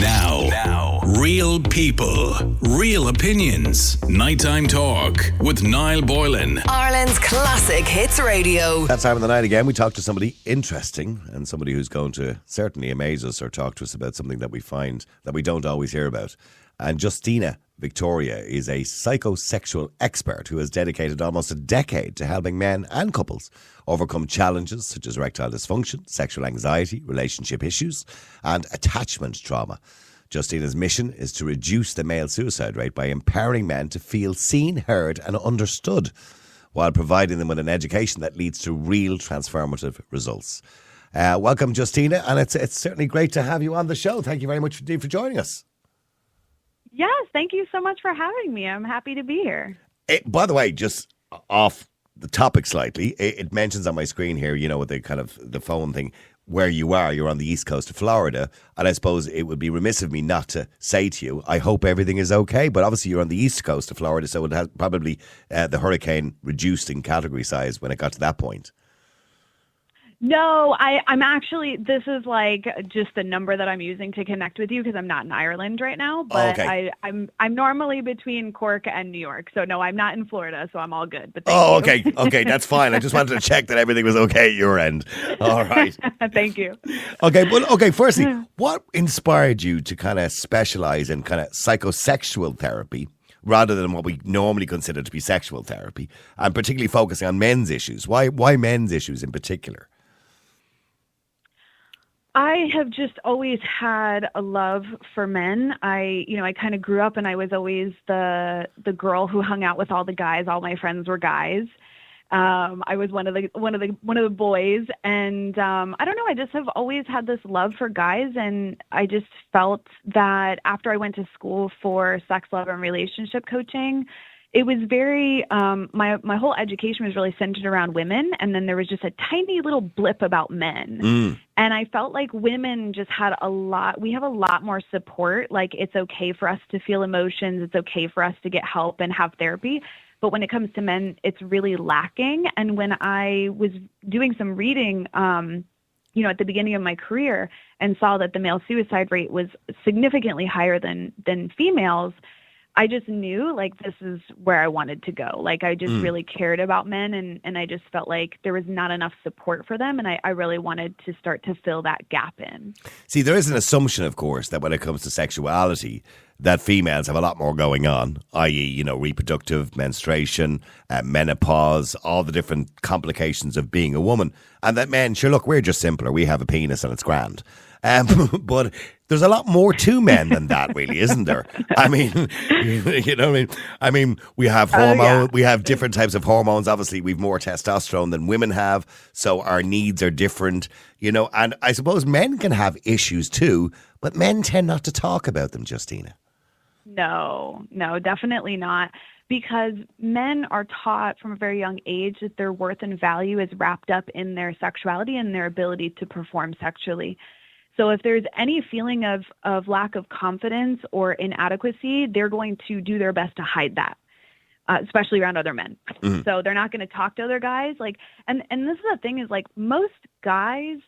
Now, real people, real opinions. Nighttime talk with Niall Boylan. Ireland's classic hits radio. That time of the night again, we talk to somebody interesting and somebody who's going to certainly amaze us or talk to us about something that we find that we don't always hear about. And Justina Victoria is a psychosexual expert who has dedicated almost a decade to helping men and couples overcome challenges such as erectile dysfunction, sexual anxiety, relationship issues, and attachment trauma. Justina's mission is to reduce the male suicide rate by empowering men to feel seen, heard, and understood, while providing them with an education that leads to real transformative results. Welcome, Justina, and it's certainly great to have you on the show. Thank you very much indeed for joining us. Yes, thank you so much for having me. I'm happy to be here. By the way, just off the topic slightly, it mentions on my screen here, you know, with the kind of the phone thing, where you are. You're on the east coast of Florida, and I suppose it would be remiss of me not to say to you, I hope everything is okay, but obviously you're on the east coast of Florida, so it has probably the hurricane reduced in category size when it got to that point. No, I'm actually, this is like just the number that I'm using to connect with you because I'm not in Ireland right now, but okay. I'm normally between Cork and New York. So no, I'm not in Florida, so I'm all good. But thank you. Okay, that's fine. I just wanted to check that everything was okay at your end. All right. Thank you. Okay, firstly, what inspired you to kind of specialize in kind of psychosexual therapy rather than what we normally consider to be sexual therapy, and particularly focusing on men's issues? Why men's issues in particular? I have just always had a love for men. I kind of grew up and I was always the girl who hung out with all the guys. All my friends were guys. I was one of the boys, and I don't know. I just have always had this love for guys, and I just felt that after I went to school for sex, love, and relationship coaching, it was very, my whole education was really centered around women. And then there was just a tiny little blip about men. And I felt like women just we have a lot more support. Like, it's okay for us to feel emotions. It's okay for us to get help and have therapy. But when it comes to men, it's really lacking. And when I was doing some reading, at the beginning of my career, and saw that the male suicide rate was significantly higher than females, I just knew, like, this is where I wanted to go. Like, I just really cared about men, and I just felt like there was not enough support for them, and I really wanted to start to fill that gap in. See, there is an assumption, of course, that when it comes to sexuality, that females have a lot more going on, i.e., reproductive, menstruation, menopause, all the different complications of being a woman. And that men, sure, look, we're just simpler. We have a penis and it's grand. But there's a lot more to men than that, really, isn't there? I mean, you know what I mean? I mean, we have hormones, we have different types of hormones. Obviously, we've more testosterone than women have, so our needs are different, and I suppose men can have issues too, but men tend not to talk about them, Justina. No, definitely not. Because men are taught from a very young age that their worth and value is wrapped up in their sexuality and their ability to perform sexually. So if there's any feeling of lack of confidence or inadequacy, they're going to do their best to hide that, especially around other men. So they're not going to talk to other guys. And this is the thing, is like, most guys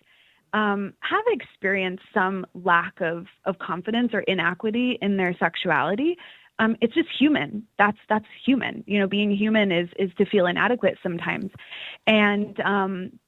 have experienced some lack of confidence or inequity in their sexuality. It's just human. That's human. Being human is to feel inadequate sometimes. And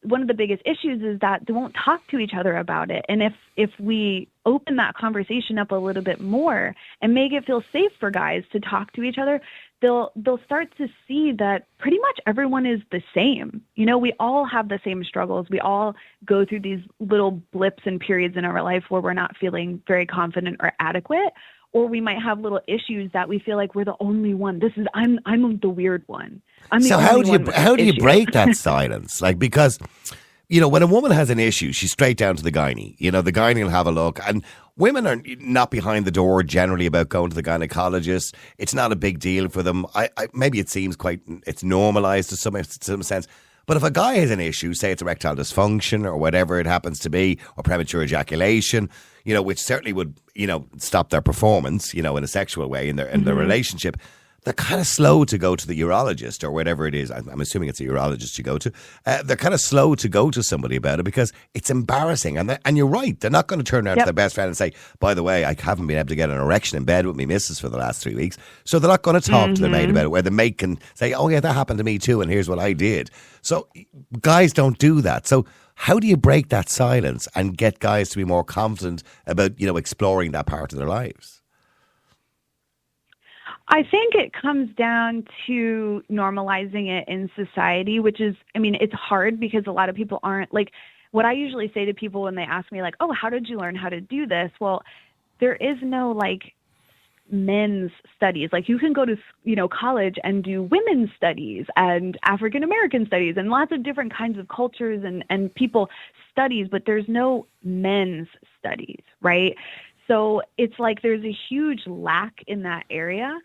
one of the biggest issues is that they won't talk to each other about it. And if we open that conversation up a little bit more and make it feel safe for guys to talk to each other, they'll start to see that pretty much everyone is the same. We all have the same struggles. We all go through these little blips and periods in our life where we're not feeling very confident or adequate. Or we might have little issues that we feel like we're the only one. I'm the weird one. So how do you break that silence? Like, because, when a woman has an issue, she's straight down to the gynae. The gynae will have a look, and women are not behind the door generally about going to the gynecologist. It's not a big deal for them. Maybe it seems it's normalized to some sense. But if a guy has an issue, say it's erectile dysfunction or whatever it happens to be, or premature ejaculation, which certainly would, stop their performance, in a sexual way in their relationship. they're kind of slow to go to the urologist or whatever it is. I'm assuming it's a urologist you go to. They're kind of slow to go to somebody about it because it's embarrassing. And you're right. They're not going to turn around to their best friend and say, by the way, I haven't been able to get an erection in bed with me missus for the last 3 weeks. So they're not going to talk to their mate about it, where the mate can say, oh yeah, that happened to me too, and here's what I did. So guys don't do that. So how do you break that silence and get guys to be more confident about, exploring that part of their lives? I think it comes down to normalizing it in society, which is, it's hard because a lot of people aren't like, what I usually say to people when they ask me like, oh, how did you learn how to do this? Well, there is no like men's studies. Like you can go to, college and do women's studies and African American studies and lots of different kinds of cultures and people studies, but there's no men's studies, right? So it's like there's a huge lack in that area.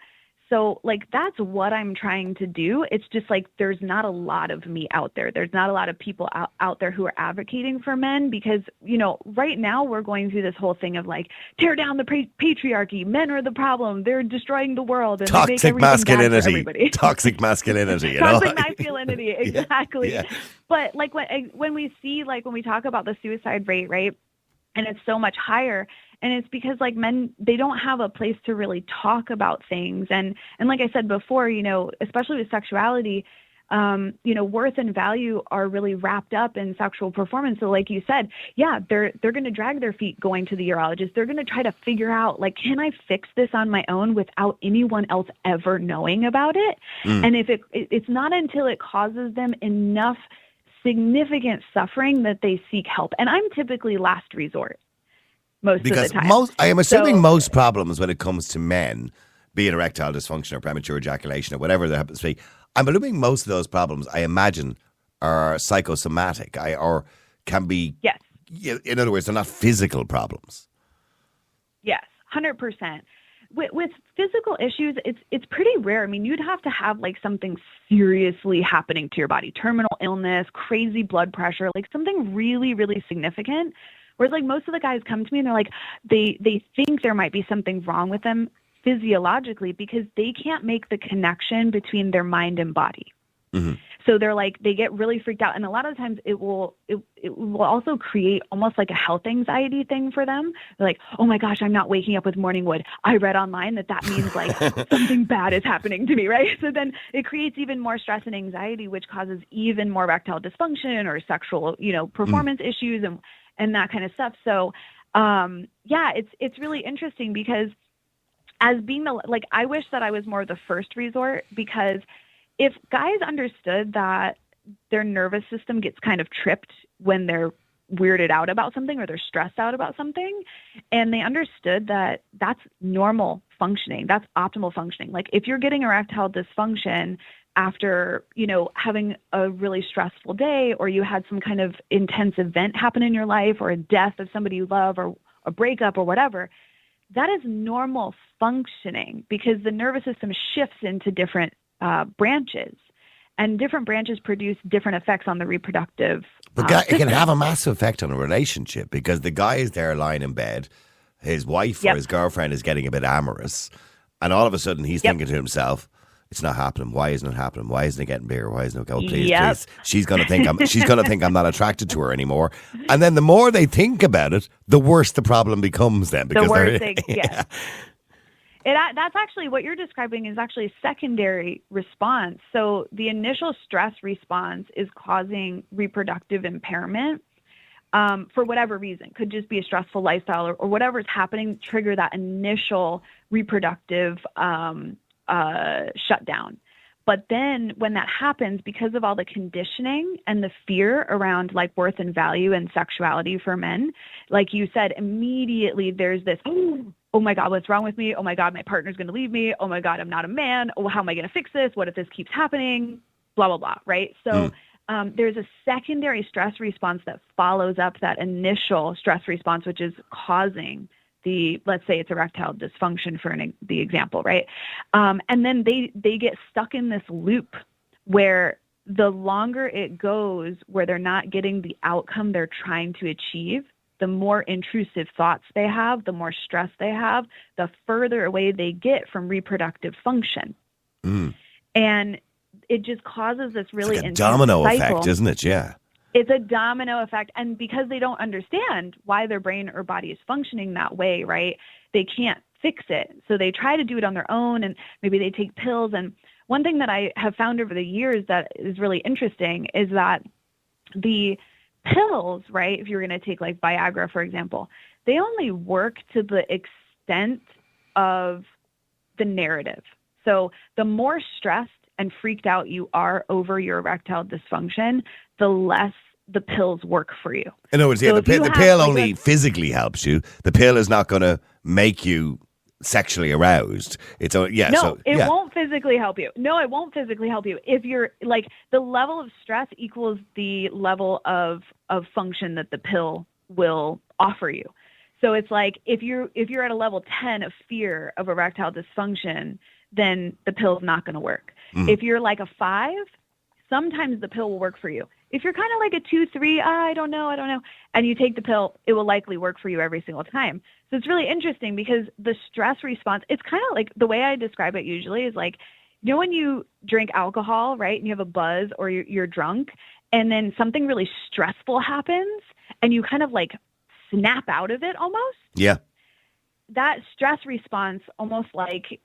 So like that's what I'm trying to do. It's just like there's not a lot of me out there. There's not a lot of people out there who are advocating for men because, right now we're going through this whole thing of like tear down the patriarchy. Men are the problem. They're destroying the world. And toxic masculinity. Toxic masculinity. Toxic masculinity. Yeah. Exactly. Yeah. But like when we talk about the suicide rate, right? And it's so much higher. And it's because like men, they don't have a place to really talk about things. And like I said before, especially with sexuality, worth and value are really wrapped up in sexual performance. So like you said, yeah, they're going to drag their feet going to the urologist. They're going to try to figure out like, can I fix this on my own without anyone else ever knowing about it? And if it's not until it causes them enough significant suffering that they seek help. And I'm typically last resort. Because I am assuming most problems when it comes to men, be it erectile dysfunction or premature ejaculation or whatever that happens to be, I'm assuming most of those problems, I imagine, are psychosomatic or can be, yes. In other words, they're not physical problems. Yes, 100%. With physical issues, it's pretty rare. I mean, you'd have to have like something seriously happening to your body, terminal illness, crazy blood pressure, like something really, really significant. Whereas like most of the guys come to me and they're like, they think there might be something wrong with them physiologically because they can't make the connection between their mind and body. Mm-hmm. So they're like, they get really freaked out. And a lot of the times it will also create almost like a health anxiety thing for them. They're like, oh my gosh, I'm not waking up with morning wood. I read online that means like something bad is happening to me, right? So then it creates even more stress and anxiety, which causes even more erectile dysfunction or sexual, performance issues and that kind of stuff. So, it's really interesting because as being I wish that I was more the first resort, because if guys understood that their nervous system gets kind of tripped when they're weirded out about something or they're stressed out about something, and they understood that that's normal functioning, that's optimal functioning. Like if you're getting erectile dysfunction after, having a really stressful day, or you had some kind of intense event happen in your life, or a death of somebody you love, or a breakup or whatever, that is normal functioning because the nervous system shifts into different branches, and different branches produce different effects on the reproductive But it can have a massive effect on a relationship because the guy is there lying in bed, his wife or his girlfriend is getting a bit amorous, and all of a sudden he's thinking to himself, it's not happening. Why isn't it happening? Why isn't it getting bigger? Why isn't it? Oh, please, please. She's going to think I'm not attracted to her anymore. And then the more they think about it, the worse the problem becomes. Then because the worse they get. That's actually what you're describing is actually a secondary response. So the initial stress response is causing reproductive impairment for whatever reason. Could just be a stressful lifestyle or whatever's happening trigger that initial reproductive shutdown. But then when that happens, because of all the conditioning and the fear around like worth and value and sexuality for men, like you said, immediately there's this, oh my God, what's wrong with me? Oh my God, my partner's going to leave me. Oh my God, I'm not a man. Oh, how am I going to fix this? What if this keeps happening? Blah, blah, blah. Right. So there's a secondary stress response that follows up that initial stress response, which is causing let's say it's erectile dysfunction for the example, right? And then they get stuck in this loop where the longer it goes, where they're not getting the outcome they're trying to achieve, the more intrusive thoughts they have, the more stress they have, the further away they get from reproductive function. And it just causes this really it's like a intense domino cycle. effect, isn't it? Yeah. It's a domino effect. And because they don't understand why their brain or body is functioning that way, right, they can't fix it. So they try to do it on their own, and maybe they take pills. And one thing that I have found over the years that is really interesting is that the pills, right, if you're going to take like Viagra, for example, they only work to the extent of the narrative. So the more stressed and freaked out you are over your erectile dysfunction, the less the pills work for you. In other words, So the pill like only physically helps you. The pill is not going to make you sexually aroused. It won't physically help you. No, it won't physically help you. If you're like, the level of stress equals the level of function that the pill will offer you. So it's like if you're at a level 10 of fear of erectile dysfunction, then the pill's not going to work. If you're like a 5, sometimes the pill will work for you. If you're kind of like a 2, 3, I don't know, and you take the pill, it will likely work for you every single time. So it's really interesting because the stress response, it's kind of like, the way I describe it usually is like, you know when you drink alcohol, right, and you have a buzz or you're drunk, and then something really stressful happens, and you kind of like snap out of it almost? Yeah. That stress response almost like,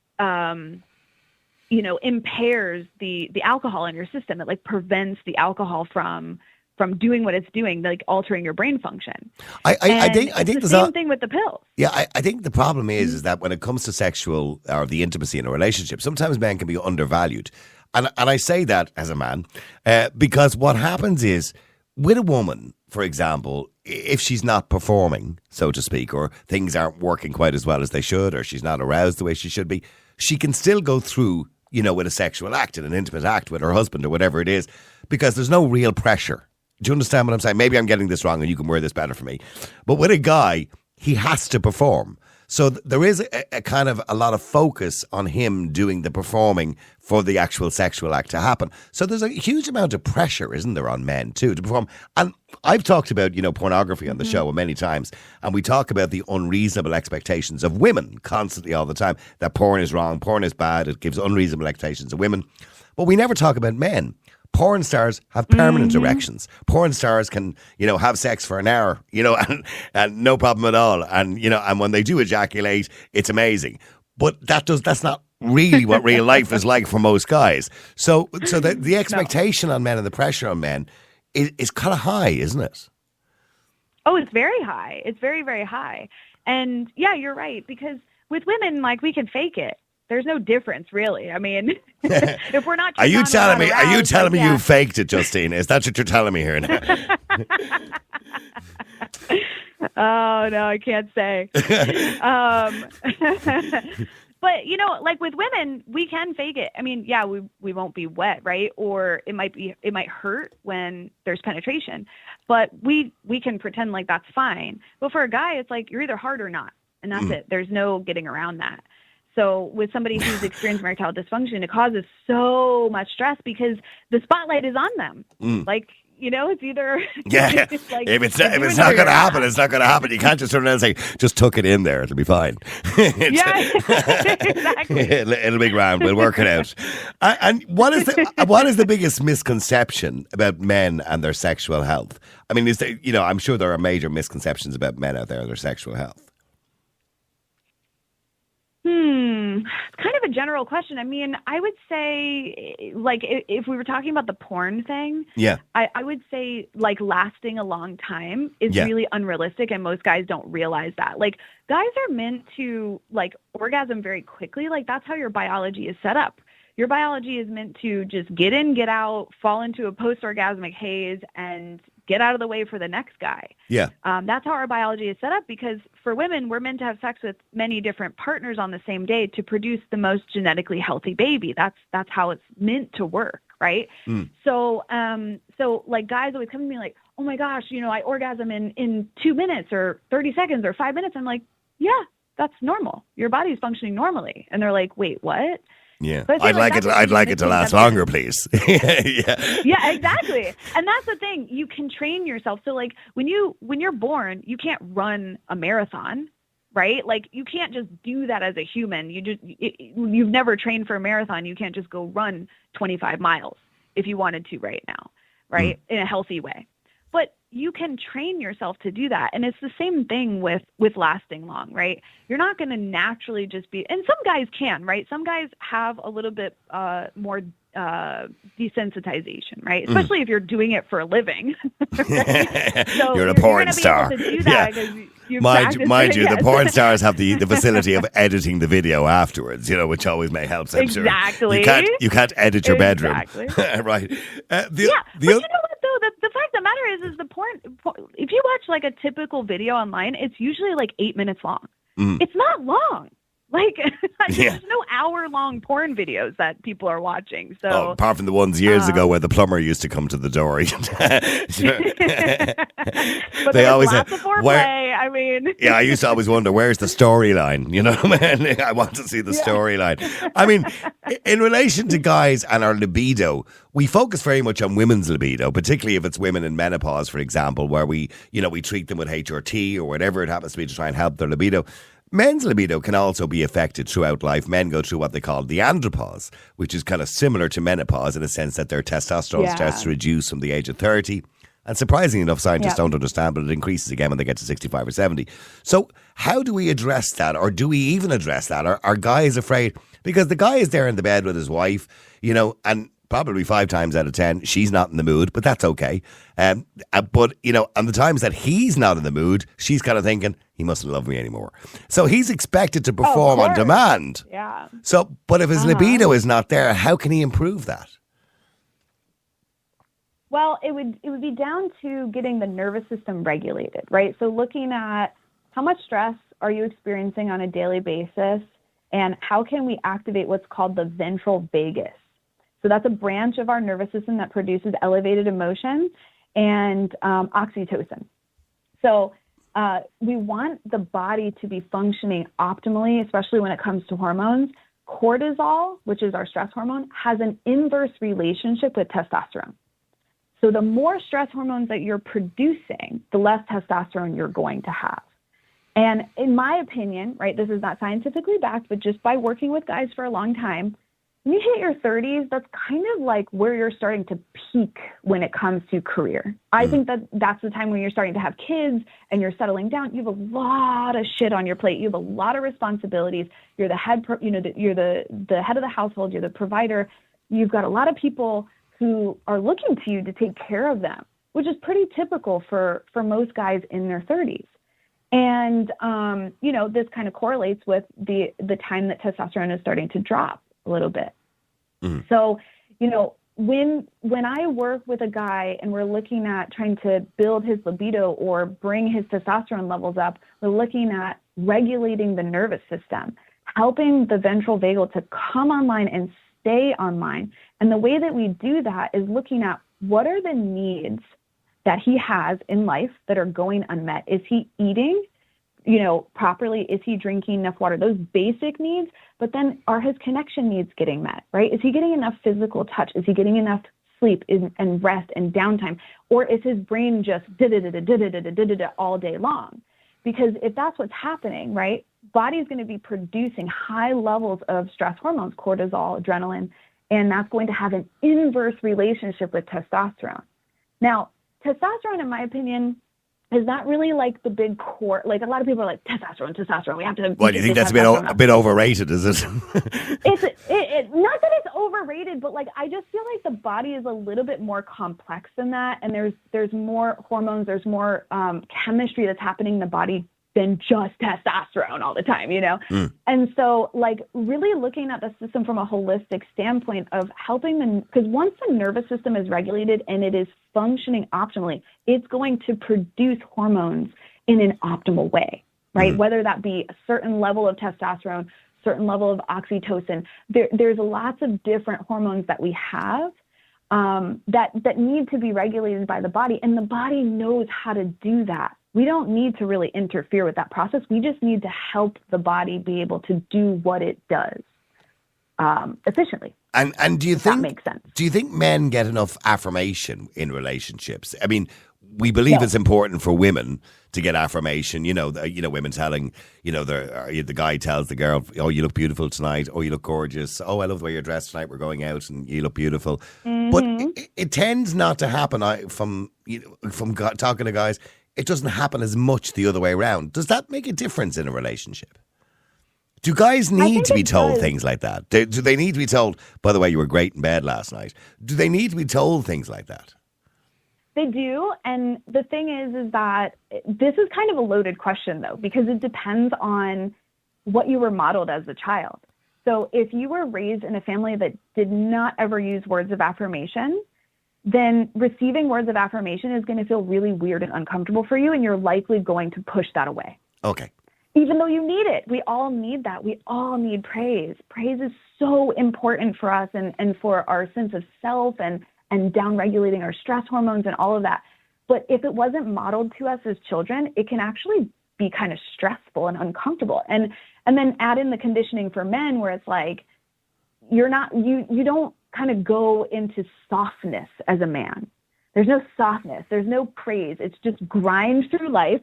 impairs the alcohol in your system. It like prevents the alcohol from doing what it's doing, like altering your brain function. I think the same thing with the pills. Yeah, I think the problem is that when it comes to sexual or the intimacy in a relationship, sometimes men can be undervalued. And I say that as a man because what happens is with a woman, for example, if she's not performing, so to speak, or things aren't working quite as well as they should, or she's not aroused the way she should be, she can still go through, with a sexual act and an intimate act with her husband or whatever it is, because there's no real pressure. Do you understand what I'm saying? Maybe I'm getting this wrong and you can word this better for me. But with a guy, he has to perform. So there is a kind of a lot of focus on him doing the performing for the actual sexual act to happen. So there's a huge amount of pressure, isn't there, on men too to perform. And I've talked about, pornography on the show many times, and we talk about the unreasonable expectations of women constantly all the time, that porn is wrong, porn is bad, it gives unreasonable expectations of women. But we never talk about men. Porn stars have permanent erections. Porn stars can, have sex for an hour, and no problem at all. And, and when they do ejaculate, it's amazing. But that's not really what real life is like for most guys. So the expectation on men and the pressure on men is kind of high, isn't it? Oh, it's very high. It's very, very high. And yeah, you're right. Because with women, like, we can fake it. There's no difference, really. I mean, if we're not, are you telling me you faked it, Justina? Is that what you're telling me here now? Oh no, I can't say. But like with women, we can fake it. I mean, yeah, we won't be wet, right? Or it might hurt when there's penetration, but we can pretend like that's fine. But for a guy, it's like you're either hard or not, and that's it. There's no getting around that. So with somebody who's experienced erectile dysfunction, it causes so much stress because the spotlight is on them. Like, it's either... Yeah, it's like, if it's not going to happen, it's not going to happen. You can't just turn around and say, just tuck it in there, it'll be fine. Yeah, exactly. It'll be grand, we'll work it out. And what is the biggest misconception about men and their sexual health? I mean, I'm sure there are major misconceptions about men out there and their sexual health. It's kind of a general question. I mean, I would say, like, if we were talking about the porn thing, yeah, I would say, like, lasting a long time is really unrealistic, and most guys don't realize that. Like, guys are meant to, like, orgasm very quickly. Like, that's how your biology is set up. Your biology is meant to just get in, get out, fall into a post-orgasmic haze, and get out of the way for the next guy. Yeah. That's how our biology is set up, because for women, we're meant to have sex with many different partners on the same day to produce the most genetically healthy baby. That's how it's meant to work, right? So like guys always come to me like, oh my gosh, I orgasm in 2 minutes or 30 seconds or 5 minutes. I'm like, yeah, that's normal. Your body's functioning normally. And they're like, wait, what? Yeah, I'd like it to last longer, please. Yeah, exactly. And that's the thing. You can train yourself. So like when you're born, you can't run a marathon, right? Like, you can't just do that as a human. You've never trained for a marathon. You can't just go run 25 miles if you wanted to right now, right? In a healthy way. But you can train yourself to do that. And it's the same thing with lasting long, right? You're not going to naturally just be, and some guys can, right? Some guys have a little bit more desensitization, right? Especially if you're doing it for a living. Right? So you're a porn star. To do that Mind you, the porn stars have the facility of editing the video afterwards, which always may help. Exactly. Sure. You can't edit your bedroom. Right. But you know what, though? The fact of the matter is the porn, if you watch like a typical video online, it's usually like 8 minutes long. It's not long. Like, there's no hour-long porn videos that people are watching. So, apart from the ones years ago where the plumber used to come to the door. But they always lots of foreplay. I mean, I used to always wonder, where's the storyline? Man, I want to see the storyline. I mean, in relation to guys and our libido, we focus very much on women's libido, particularly if it's women in menopause, for example, where we treat them with HRT or whatever it happens to be to try and help their libido. Men's libido can also be affected throughout life. Men go through what they call the andropause, which is kind of similar to menopause in a sense that their testosterone starts to reduce from the age of 30. And surprisingly enough, scientists don't understand, but it increases again when they get to 65 or 70. So how do we address that? Or do we even address that? Are guys afraid? Because the guy is there in the bed with his wife, and probably 5 times out of 10, she's not in the mood, but that's okay. But, on the times that he's not in the mood, she's kind of thinking, he mustn't love me anymore. So he's expected to perform on demand. Yeah. So, but if his libido is not there, how can he improve that? Well, it would be down to getting the nervous system regulated, right? So looking at how much stress are you experiencing on a daily basis, and how can we activate what's called the ventral vagus? So that's a branch of our nervous system that produces elevated emotion and oxytocin. So we want the body to be functioning optimally, especially when it comes to hormones. Cortisol, which is our stress hormone, has an inverse relationship with testosterone. So the more stress hormones that you're producing, the less testosterone you're going to have. And in my opinion, right, this is not scientifically backed, but just by working with guys for a long time, when you hit your 30s, that's kind of like where you're starting to peak when it comes to career. I think that's the time when you're starting to have kids and you're settling down. You have a lot of shit on your plate. You have a lot of responsibilities. You're the head, you're the head of the household. You're the provider. You've got a lot of people who are looking to you to take care of them, which is pretty typical for most guys in their 30s. And, this kind of correlates with the time that testosterone is starting to drop a little bit. So, when I work with a guy and we're looking at trying to build his libido or bring his testosterone levels up, we're looking at regulating the nervous system, helping the ventral vagal to come online and stay online. And the way that we do that is looking at what are the needs that he has in life that are going unmet. Is he eating, properly? Is he drinking enough water? Those basic needs, but then are his connection needs getting met, right? Is he getting enough physical touch? Is he getting enough sleep and rest and downtime? Or is his brain just all day long? Because if that's what's happening, right, body's going to be producing high levels of stress hormones, cortisol, adrenaline, and that's going to have an inverse relationship with testosterone. Now, testosterone, in my opinion, is not really like the big core. Like a lot of people are like, testosterone. We have to. Well, do you think that's a bit overrated? Is it? It's not that it's overrated, but like I just feel like the body is a little bit more complex than that, and there's more hormones, there's more chemistry that's happening in the body than just testosterone all the time, And so like really looking at the system from a holistic standpoint of helping them, because once the nervous system is regulated and it is functioning optimally, it's going to produce hormones in an optimal way, right? Whether that be a certain level of testosterone, certain level of oxytocin, there's lots of different hormones that we have that need to be regulated by the body, and the body knows how to do that. We don't need to really interfere with that process. We just need to help the body be able to do what it does efficiently. And do you think that makes sense? Do you think men get enough affirmation in relationships? I mean, we believe it's important for women to get affirmation. Women telling, the guy tells the girl, "Oh, you look beautiful tonight. Oh, you look gorgeous. Oh, I love the way you're dressed tonight. We're going out, and you look beautiful." But it tends not to happen. From talking to guys, it doesn't happen as much the other way around. Does that make a difference in a relationship? Do guys need to be told things like that? Do they need to be told, "By the way, you were great in bed last night"? Do they need to be told things like that? They do. And the thing is that this is kind of a loaded question, though, because it depends on what you were modeled as a child. So if you were raised in a family that did not ever use words of affirmation, then receiving words of affirmation is going to feel really weird and uncomfortable for you, and you're likely going to push that away. Okay. Even though you need it. We all need that. We all need praise. Praise is so important for us and for our sense of self and down-regulating our stress hormones and all of that. But if it wasn't modeled to us as children, it can actually be kind of stressful and uncomfortable. And then add in the conditioning for men where it's like, you don't kind of go into softness as a man. There's no softness. There's no praise. It's just grind through life,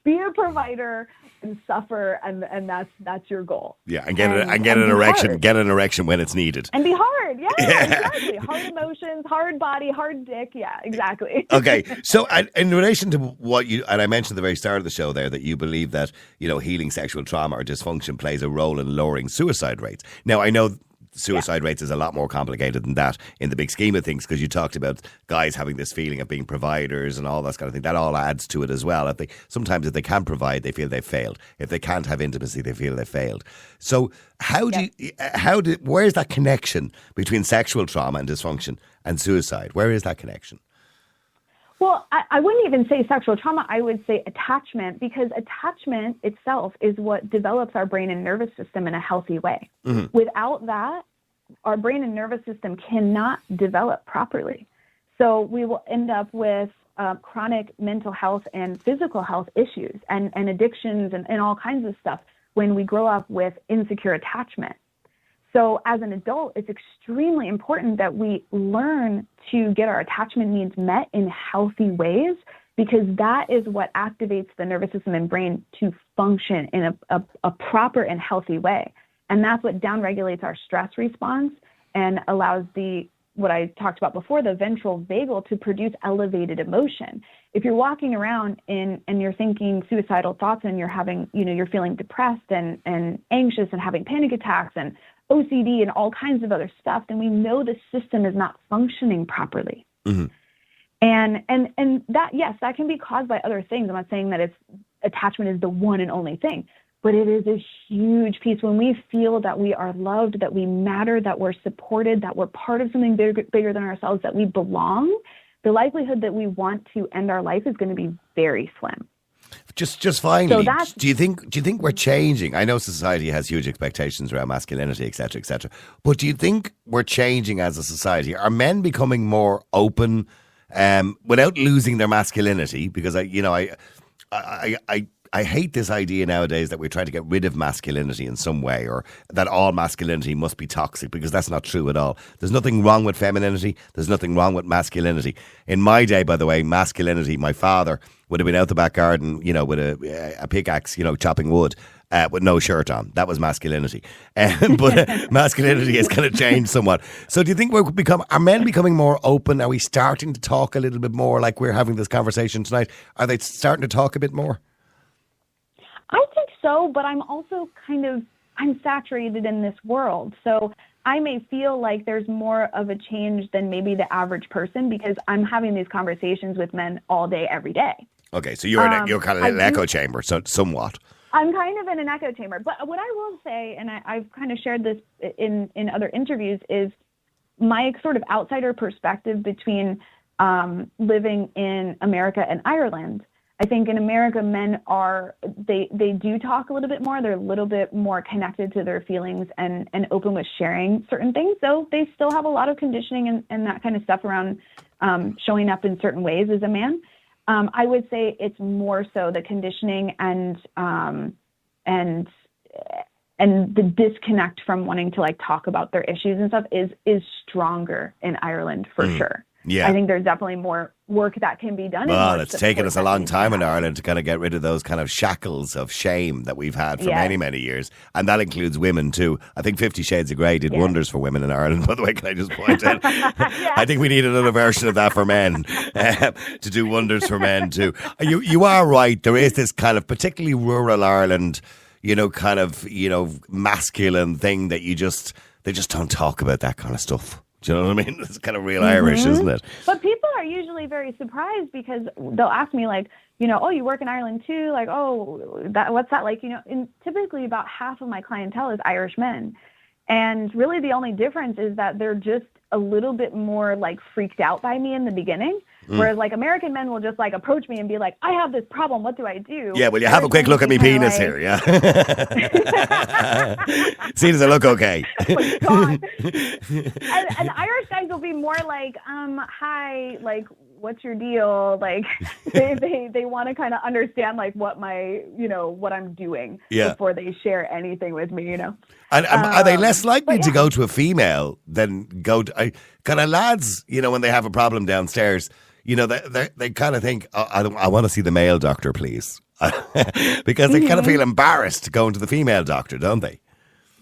be a provider, and suffer, and that's your goal. Yeah, and get an erection. Hard. Get an erection when it's needed. And be hard. Yeah, exactly. Hard emotions, hard body, hard dick. Yeah, exactly. Okay, so in relation to what and I mentioned at the very start of the show there that you believe that healing sexual trauma or dysfunction plays a role in lowering suicide rates. Now I know suicide rates is a lot more complicated than that in the big scheme of things, because you talked about guys having this feeling of being providers and all that kind of thing. That all adds to it as well. Sometimes if they can provide, they feel they've failed. If they can't have intimacy, they feel they've failed. So where's that connection between sexual trauma and dysfunction and suicide? Where is that connection? Well, I wouldn't even say sexual trauma. I would say attachment, because attachment itself is what develops our brain and nervous system in a healthy way. Mm-hmm. Without that, our brain and nervous system cannot develop properly. So we will end up with chronic mental health and physical health issues and addictions and all kinds of stuff when we grow up with insecure attachment. So as an adult, it's extremely important that we learn to get our attachment needs met in healthy ways, because that is what activates the nervous system and brain to function in a proper and healthy way. And that's what downregulates our stress response and allows what I talked about before, the ventral vagal, to produce elevated emotion. If you're walking around and you're thinking suicidal thoughts and you're having, you're feeling depressed and anxious and having panic attacks and OCD and all kinds of other stuff, then we know the system is not functioning properly. Mm-hmm. And that, yes, that can be caused by other things. I'm not saying that attachment is the one and only thing, but it is a huge piece. When we feel that we are loved, that we matter, that we're supported, that we're part of something bigger than ourselves, that we belong, the likelihood that we want to end our life is going to be very slim. Just finally, do you think we're changing? I know society has huge expectations around masculinity, et cetera, but do you think we're changing as a society? Are men becoming more open without losing their masculinity? Because I hate this idea nowadays that we're trying to get rid of masculinity in some way, or that all masculinity must be toxic, because that's not true at all. There's nothing wrong with femininity. There's nothing wrong with masculinity. In my day, by the way, masculinity, my father would have been out the back garden, with a pickaxe, chopping wood, with no shirt on. That was masculinity. But masculinity has kind of changed somewhat. So do you think are men becoming more open? Are we starting to talk a little bit more, like we're having this conversation tonight? Are they starting to talk a bit more? I think so, but I'm also I'm saturated in this world. So I may feel like there's more of a change than maybe the average person, because I'm having these conversations with men all day, every day. Okay, so you're kind of in an echo chamber, so somewhat. I'm kind of in an echo chamber. But what I will say, and I've kind of shared this in other interviews, is my sort of outsider perspective between living in America and Ireland. I think in America, men they do talk a little bit more. They're a little bit more connected to their feelings and open with sharing certain things, though they still have a lot of conditioning and that kind of stuff around showing up in certain ways as a man. I would say it's more so the conditioning and the disconnect from wanting to talk about their issues and stuff is stronger in Ireland for sure. Yeah. I think there's definitely more work that can be done. Well, it's taken us a long time in Ireland to kind of get rid of those kind of shackles of shame that we've had for many, many years. And that includes women too. I think 50 Shades of Grey did wonders for women in Ireland, by the way, can I just point out? I think we need another version of that for men, to do wonders for men too. You are right. There is this kind of, particularly rural Ireland, kind of, masculine thing that they just don't talk about that kind of stuff. Do you know what I mean? It's kind of real Irish, isn't it? But people are usually very surprised because they'll ask me like, oh, you work in Ireland too? Like, oh, what's that like? And typically about half of my clientele is Irish men. And really the only difference is that they're just a little bit more like freaked out by me in the beginning. Whereas like American men will just like approach me and be like, I have this problem. What do I do? Yeah, well, you have a quick look at me penis here, yeah? See, does it look okay? Oh my God. And Irish guys will be more like, hi, like, what's your deal? Like, they want to kind of understand like what what I'm doing before they share anything with me, And are they less likely to go to a female than go to kind of lads? When they have a problem downstairs, they kind of think, I want to see the male doctor, please, because they kind of feel embarrassed going to the female doctor, don't they?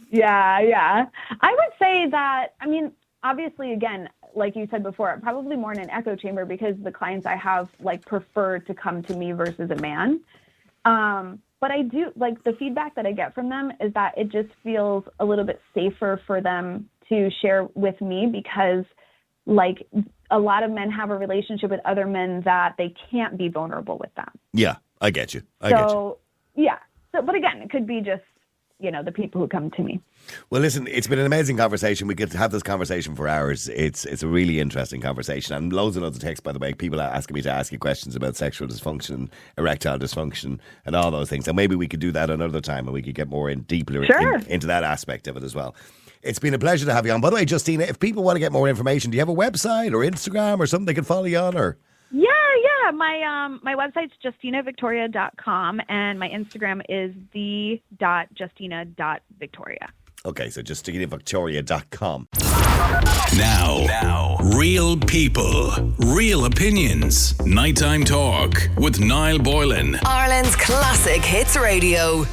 Yeah. I would say that. I mean, obviously, again, like you said before, probably more in an echo chamber because the clients I have like prefer to come to me versus a man. But I do like the feedback that I get from them is that it just feels a little bit safer for them to share with me because like a lot of men have a relationship with other men that they can't be vulnerable with them. Yeah, I get you. Yeah. So, but again, it could be just, the people who come to me. Well, listen, it's been an amazing conversation. We could have this conversation for hours. It's a really interesting conversation. And loads and loads of texts, by the way. People are asking me to ask you questions about sexual dysfunction, erectile dysfunction, and all those things. And maybe we could do that another time and we could get more deeper into that aspect of it as well. It's been a pleasure to have you on. By the way, Justina, if people want to get more information, do you have a website or Instagram or something they can follow you on? Or Yeah. My website's justinavictoria.com and my Instagram is the.justina.victoria. Okay, so justinavictoria.com. Now, real people, real opinions. Nighttime Talk with Niall Boylan. Ireland's Classic Hits Radio.